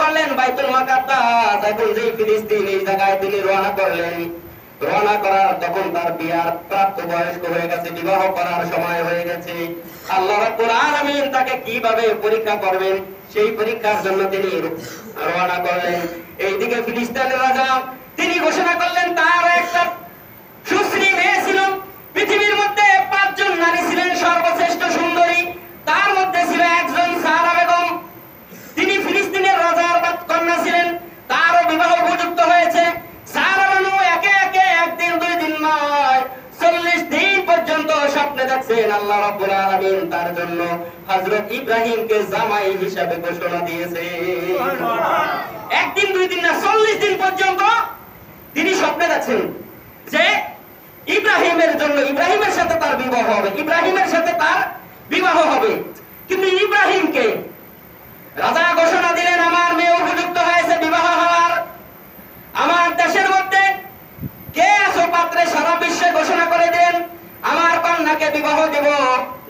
করলেন বাইতুল মুকাদ্দাস। এখন যে ফিলিস্তিন এই জায়গায় তিনি রওনা করলেন, রওনা করার তখন তার বিয়ার প্রাপ্ত বয়স্ক হয়ে গেছে, বিবাহ করার সময় হয়ে গেছে। আল্লাহ রাব্বুল আলামিন তাকে কিভাবে পরীক্ষা করবেন সেই পরীক্ষার জন্য তিনি রওনা করলেন। এইদিকে ফিলিস্তিনের রাজা তিনি ঘোষণা করলেন তার একটা সুশ্রী মেয়ে ছিল। পৃথিবীর মধ্যে 5 জন নারী ছিলেন সর্বশ্রেষ্ঠ সুন্দরী, তার মধ্যে ছিল একজন সারা বেগম। তিনি ফিলিস্তিনের রাজার কন্যা ছিলেন, তারও বিবাহ উপযুক্ত হয়েছে। সারা বানু একে একে একদিন 2 দিন নয় 40 দিন পর্যন্ত স্বপ্নে দেখছেন আল্লাহ রাব্বুল আলামিন তার জন্য হযরত ইব্রাহিমকে জামাই হিসেবে ঘোষণা দিয়েছে। একদিন 2 দিন না 40 দিন পর্যন্ত তিনি স্বপ্নে দেখছেন যে ইব্রাহিমের জন্য, ইব্রাহিমের সাথে তার বিবাহ হবে, ইব্রাহিমের সাথে তার বিবাহ হবে। কিন্তু ইব্রাহিমকে রাজা ঘোষণা দিলেন আমার মেয়ে উপযুক্ত হয়েছে বিবাহ হওয়ার। আমার দেশের মধ্যে কে আছো পাত্রে সারা বিশ্বে ঘোষণা করে দেন আমার কন্যাকে বিবাহ দেব।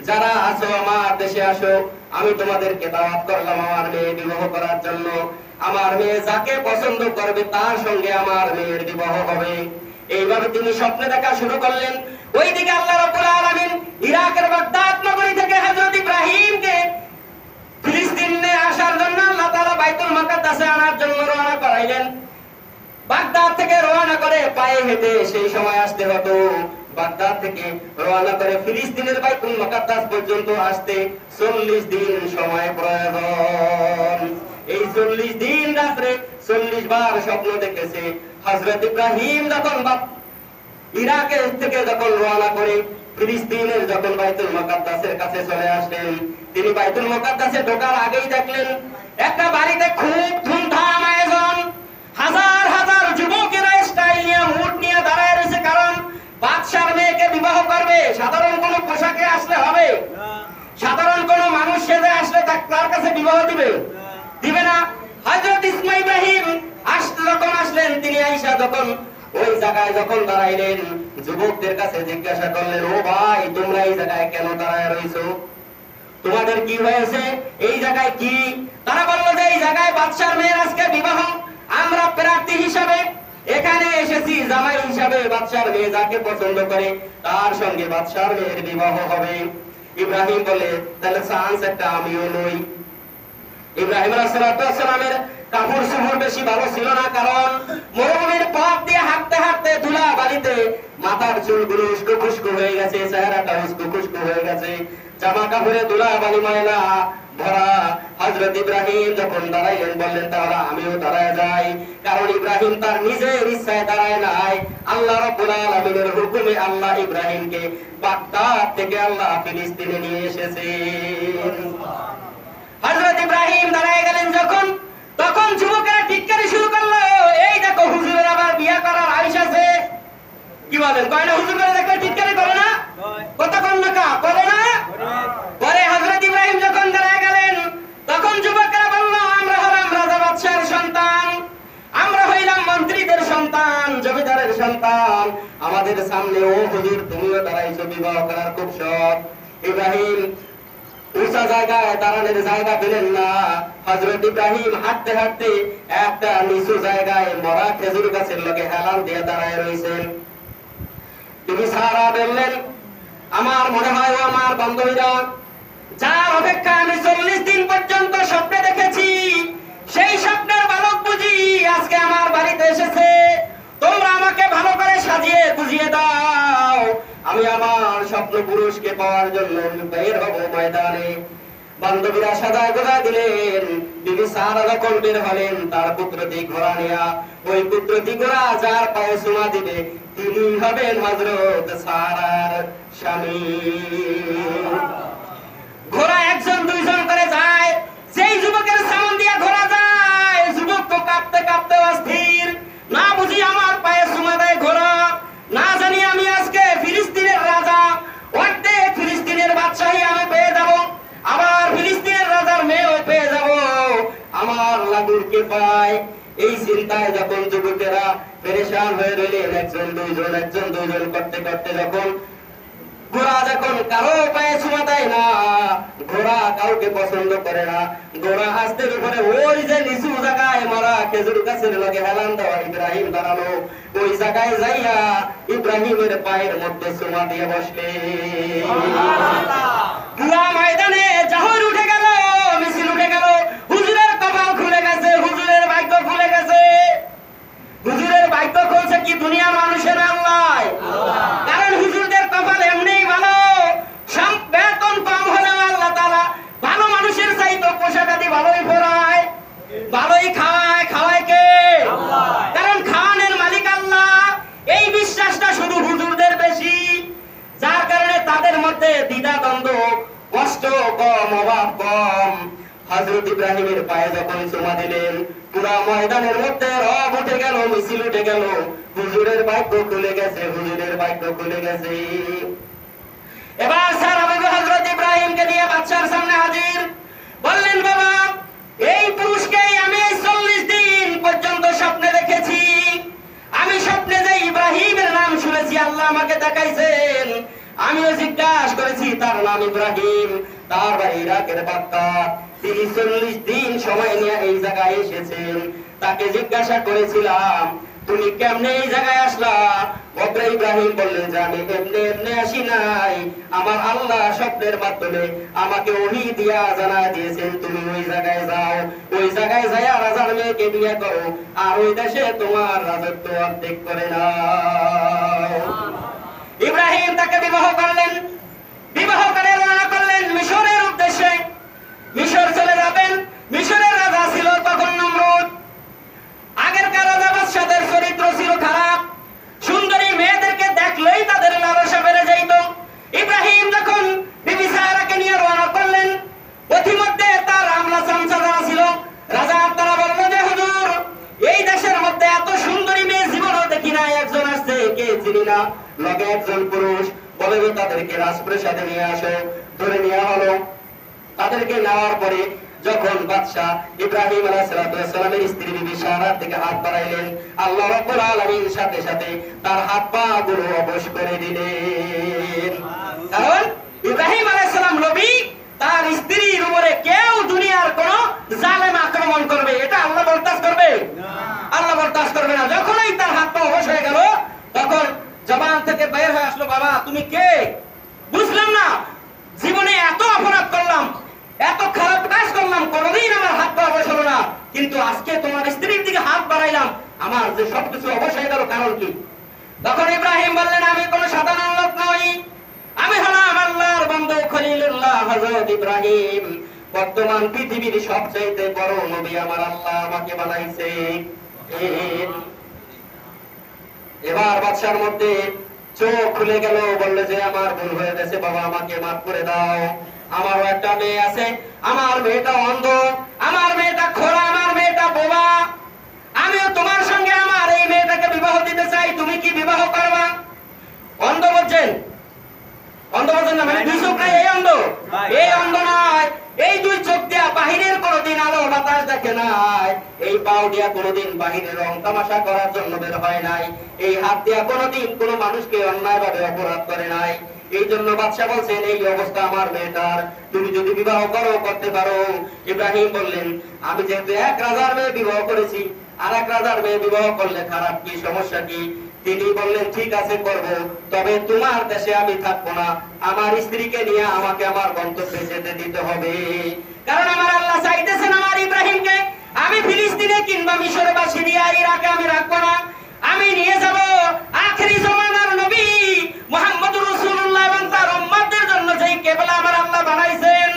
যারা আছো আমার দেশে আসো, আমি তোমাদেরকে দাওয়াত করলাম আমার মেয়ে বিবাহ করার জন্য। আমার মেয়ে যাকে পছন্দ করবে তার সঙ্গে আমার মেয়ের বিবাহ হবে। এইভাবে তিনি স্বপ্নে দেখা শুরু করলেন। ওইদিকে আল্লাহ রাব্বুল আলামিন ইরাকের বাগদাদ নগরী থেকে হযরত ইব্রাহিমকে ফিলিস্তিনে আসার জন্য আল্লাহ তাআলা বাইতুল মুকাদ্দাসে আনার জন্য রওনা করাইলেন। বাগদাদ থেকে রওনা করে পায়ে হেঁটে সেই সময় আসতে হতো। বাগদাদ থেকে রওনা করে ফিলিস্তিনের বাইতুল মুকাদ্দাস পর্যন্ত আসতে 40 দিন সময় প্রয়োজন। এই 40 দিন রাত্রে 40 বার স্বপ্ন দেখেছে। হযরত ইব্রাহিম যখন ইরাকের থেকে যখন রওনা করে ফিলিস্তিনের যখন বাইতুল মুকাদ্দাসের কাছে চলে আসলেন, তিনি বাইতুল মুকাদ্দাসে ঢোকার আগেই দেখলেন একটা বাড়িতে খুব ধুমধাম আয়োজন। হাজার হাজার যুবকেরা স্টাইল নিয়ে মুড নিয়ে দাঁড়ায় রয়েছে, কারণ বাদশার মেয়েকে বিবাহ করবে। সাধারণ কোনো পোশাকে আসলে হবে? সাধারণ কোনো মানুষ সেজে আসলে তার কাছে বিবাহ দিবে না। হযরত ইব্রাহিম যখন আসলেন, তিনি আয়েশা যখন ওই জায়গায় যখন দাঁড়াইলেন, যুবকদের কাছে জিজ্ঞাসা করলেন ও ভাই তোমরা এই জায়গায় কেন দাঁড়ায় রইছো, তোমাদের কি হয়েছে, এই জায়গায় কি? তারা বলল যে এই জায়গায় বাদশার মেয়ের আজকে বিবাহ, আমরা প্রার্থী হিসাবে এখানে এসেছি, জামাই হিসাবে বাদশার মেয়ে যাকে পছন্দ করে তার সঙ্গে বাদশার মেয়ের বিবাহ হবে। ইব্রাহিম বলে তাহলে চান্স একটা আমিও নই। ইব্রাহিম আলাইহিস সালামের কাপড় চোপড় বেশি ভালো ছিল না, কারণ মরুভূমির পথ দিয়ে হাঁটতে হাঁটতে ধুলা বালিতে মাথার চুলগুলো উস্কো খুস্কো হয়ে গেছে, চেহারাটা উস্কো খুস্কো হয়ে গেছে, জামা কাপড়ে ধুলা বালি ময়লা ভরা। হযরত ইব্রাহিম যখন দাঁড়াইলেন বললেন তাহলে আমিও দাঁড়ায় যাই, কারণ ইব্রাহিম তার নিজের ইচ্ছায় দাঁড়ায় নাই, আল্লাহ রাব্বুল আলামিনের হুকুমে আল্লাহ ইব্রাহিমকে বাগদাদ থেকে আল্লাহ ফিলিস্তিনে নিয়ে এসেছেন। হযরত ইব্রাহিম দাঁড়ায় গেলেন যখন, তখন যুবকেরা টিটকারি শুরু করলো, এই দেখো হুজুরের আবার বিয়ে করার আইশ আছে। কি বলেন, কয় না হুজুর করে দেখলে টিটকারি করে না? কতক্ষণ না করে না? পরে হযরত ইব্রাহিম যখন দাঁড়ায় গেলেন, তখন যুবকেরা বলল আমরা হলাম রাজা বাদশার সন্তান, আমরা হইলাম মন্ত্রীদের সন্তান, জমিদারের সন্তান, আমাদের সামনে ও হুজুর তুমিও দাঁড়াইছো, বিবাহ করার খুব শখ। ইব্রাহিম উঁচা জায়গায় দাঁড়ানোর জায়গা পেলেন না। হযরত ইব্রাহিম হাঁটতে হাঁটতে একটা নিচু জায়গায় মরা খেজুর গাছের লগে হেলান দিয়ে দাঁড়ায় রয়েছেন। তিনি সারা বললেন আমার মনে হয় ও আমার বান্ধবীরা, যার অপেক্ষা আমি 40 দিন পর্যন্ত স্বপ্নে দেখেছি, সেই স্বপ্নের বালক বুঝি আজকে আমার বাড়িতে এসেছে। তোমরা আমাকে ভালো করে সাজিয়ে বুঝিয়ে দাও, আমি আমার স্বপ্ন পুরুষকে পাওয়ার জন্য বের হব ময়দানে। বান্ধবীরা সাদা গোজা দিলেন। বিবি সারা যখন বের হলেন তার পুত্রটি ঘোড়া নিয়া, ওই পুত্রটি ঘোড়া যার পায়ে চুমা দিবে তিনি হবেন হযরত সারার স্বামী। ঘোড়া 1 জন 2 জন করে যায়, সেই যুবকের সামনে দিয়ে ঘোড়া যায়, যুবক তো কাঁপতে কাঁপতে অস্থির, না বুঝি আমার পায়ে চুমা দেয় ঘোড়া, না জানি আমি আজকে ফিলিস্তিনের রাজা, অর্ধেক ফিলিস্তিনের বাদশাহী আমি পেয়ে যাব, আবার ফিলিস্তিনের রাজার মেয়েও পেয়ে যাব, আমার লাগুরকে পায়। এই চিন্তায় যখন যুবকেরা পেরেশান হয়ে রইলেন, 1 জন 2 জন 1 জন 2 জন করতে করতে যখন ঘোড়া যখন কারো পায়ে চুমা দেয় না, ঘোড়া কাউকে পছন্দ করে না, ঘোড়া আস্তে উপরে ওই যে নিচু জায়গা খেজুর গাছের লগে হেলান দেওয়া ইব্রাহিম দাঁড়ালো, ওই জায়গায় যাইয়া ইব্রাহিমের পায়ের মধ্যে চুমা দিয়ে বসলেন। পুরা ময়দানে জাহর উঠে গেল, মিছিল উঠে গেল, হুজুরের কপাল খুলে গেছে, হুজুরের ভাগ্য খুলে গেছে। হুজুরের ভাগ্য খুলছে কি দুনিয়ার মানুষের আল্লাহ, কারণ হুজুরদের কপাল এমনিই ভালো, বেতন কম হলেও আল্লাহ তাআলা ভালো মানুষের চাইতে পোশাক আদি ভালোই পরায়, ভালোই খাওয়ায়। খাওয়ায় কে? কারণ খাওয়ানোর মালিক আল্লাহ। এই বিশ্বাসটা শুধু হুজুরদের বেশি, যার কারণে তাদের মধ্যে দ্বিধা দ্বন্দ্ব, কষ্ট কম, অভাব কম। হযরত ইব্রাহিমের পায়ে যখন চুমা দিলেন, পুরা ময়দানের মধ্যে রব উঠে গেল, মিছিল উঠে গেল, হুজুরের ভাগ্য খুলে গেছে, হুজুরের ভাগ্য খুলে গেছে। এবার সারা বাবা হযরত ইব্রাহিমকে নিয়ে বাদশার সামনে হাজির, বললেন বাবা এই পুরুষকে আমি 40 দিন পর্যন্ত স্বপ্নে দেখেছি। আমি স্বপ্নে যে ইব্রাহিমের নাম শুনেছি, আল্লাহ আমাকে দেখাইছেন। আমিও জিজ্ঞাসা করেছি তার নাম ইব্রাহিম, তার বাড়ি ইরাকের বাক্কা। তিনি 40 দিন সময় নিয়ে এই জায়গায় এসেছেন। তাকে জিজ্ঞাসা করেছিলাম তুমি কেমনে এই জায়গায় আসলা? বকরা ইব্রাহিম বললেন যে আমি এমনি এমনি আসি নাই, আমার আল্লাহ স্বপ্নের মাধ্যমে আমাকে ওহী দিয়া জানায় দিয়েছেন তুমি ওই জায়গায় যাও, ওই জায়গায় যাইয়া রাজার মেয়েকে বিয়ে করো, আর ওই দেশে তোমার রাজত্ব অর্ধেক করে নাও। ইব্রাহিম তাকে বিবাহ করলেন, বিবাহ করে রওনা করলেন মিশরের উদ্দেশ্যে। মিশর চলে যাবেন। মিশরের রাজা ছিল তখন নমরুদ। আগেরকার রাজা বাদশাদের চরিত্র ছিল খারাপ, সুন্দরী মেয়েদেরকে দেখলেই তাদের লালসা বেড়ে যাইত। ইব্রাহিম যখন বিবি সারাকে নিয়ে রওনা করলেন, পথিমধ্যে তার আমলা চামচা যারা ছিল রাজা, তারা বলল যে হুজুর এই দেশের মধ্যে এত সুন্দরী মেয়ে জীবনও দেখি না, একজন আসছে কে চিনি না, লগে একজন পুরুষ, বলে যে তাদেরকে রাজপ্রাসাদে নিয়ে আসো। ধরে নেওয়া হলো। তাদেরকে নেওয়ার পরে যখন বাদশা ইব্রাহিম আলাইহিস সালামের স্ত্রী বিবি সারার দিকে হাত বাড়াইলেন, আল্লাহ রাব্বুল আলামিন সাথে সাথে তার হাত পা গুলো অবশ করে দিলেন। কারণ ইব্রাহিম আলাইহিস সালাম নবী, তার স্ত্রীর উপরে কেউ দুনিয়ার কোন জালেম আক্রমণ করবে এটা আল্লাহ বরদাস্ত করবে না, আল্লাহ বরদাস্ত করবে না। যখনই তার হাত পা অবশ হয়ে গেল, তখন জবান থেকে বের হয়ে আসলো, বাবা তুমি কে? বুঝলাম না, জীবনে এত অপরাধ করলাম, এত খারাপ কাজ করলাম, কোনদিন আমার হাত পা অবশ হলো না, কিন্তু আজকে তোমার স্ত্রীর দিকে হাত বাড়াইলাম, আমার যে সবকিছু অবশ হয়ে গেল, কারণ কি? তখন ইব্রাহিম বললেন আমি কোন সাধারণ লোক নই, আমি হলাম আল্লাহর বান্দা খলিলুল্লাহ হযরত ইব্রাহিম। বর্তমান পৃথিবীর সবচেয়ে বড় নবী আমার আল্লাহ আমাকে বানাইছে। এবার বাদশার মধ্যে চোখ খুলে গেল, বললে যে আমার ভুল হয়ে গেছে বাবা, আমাকে মাফ করে দাও। আমারও একটা মেয়ে আছে, আমার মেয়েটা অন্ধ, আমার মেয়েটা খোলা, আমার মেয়েটা বোবা, আমিও তোমার সঙ্গে আমার এই মেয়েটাকে বিবাহ দিতে চাই, তুমি কি বিবাহ করবা? অন্ধ বলছেন, অন্ধ বলছেন না, মানে দুই চোখ নাই এই অন্ধ, এই অন্ধ নয়, এই দুই চোখ দিয়া বাহিরের কোনদিন আলো বাতাস দেখে নাই, এই পাও দিয়া কোনদিন বাহিরের রং তামাশা করার জন্য বের হয় নাই, এই হাত দিয়া কোনদিন কোন মানুষকে অন্যায় ভাবে অপরাধ করে নাই। এই জন্য বাদশা বলছেন এই অবস্থা আমার মেয়েটার, তুমি যদি বিবাহ করো করতে পারো। ইব্রাহিম বললেন আমি যেহেতু এক রাজার মেয়ে বিবাহ করেছি, আর এক রাজার মেয়ে বিবাহ করলে খারাপ কি, সমস্যা কি? তিনি বললেন ঠিক আছে করব, তবে তোমার দেশে আমি থাকবো না, আমার স্ত্রীকে নিয়ে আমাকে আমার গন্তব্যে যেতে দিতে হবে। কারণ আমার আল্লাহ চাইতেছেন আমার ইব্রাহিমকে আমি ফিলিস্তিনে কিংবা মিশরে বা সিরিয়া ইরাকে আমি রাখবো না, আমি নিয়ে যাব আখেরি জামানার নবী মুহাম্মদুর রাসূলুল্লাহ এবং তার উম্মতদের জন্য যেই কিবলা আমার আল্লাহ বানাইছেন,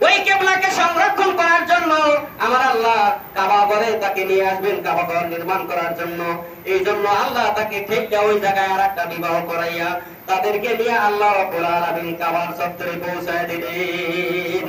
ওই কিবলাকে সংরক্ষণ করার জন্য আমার আল্লাহ কাবা ঘরে তাকে নিয়ে আসবেন, কাবা ঘর নির্মাণ করার জন্য। এই জন্য আল্লাহ তাকে ঠিক ওই জায়গায় আরেকটা বিবাহ করাইয়া তাদেরকে নিয়ে আল্লাহ রাব্বুল আলামিন কাবার চত্বরে পৌঁছায় দিলেন।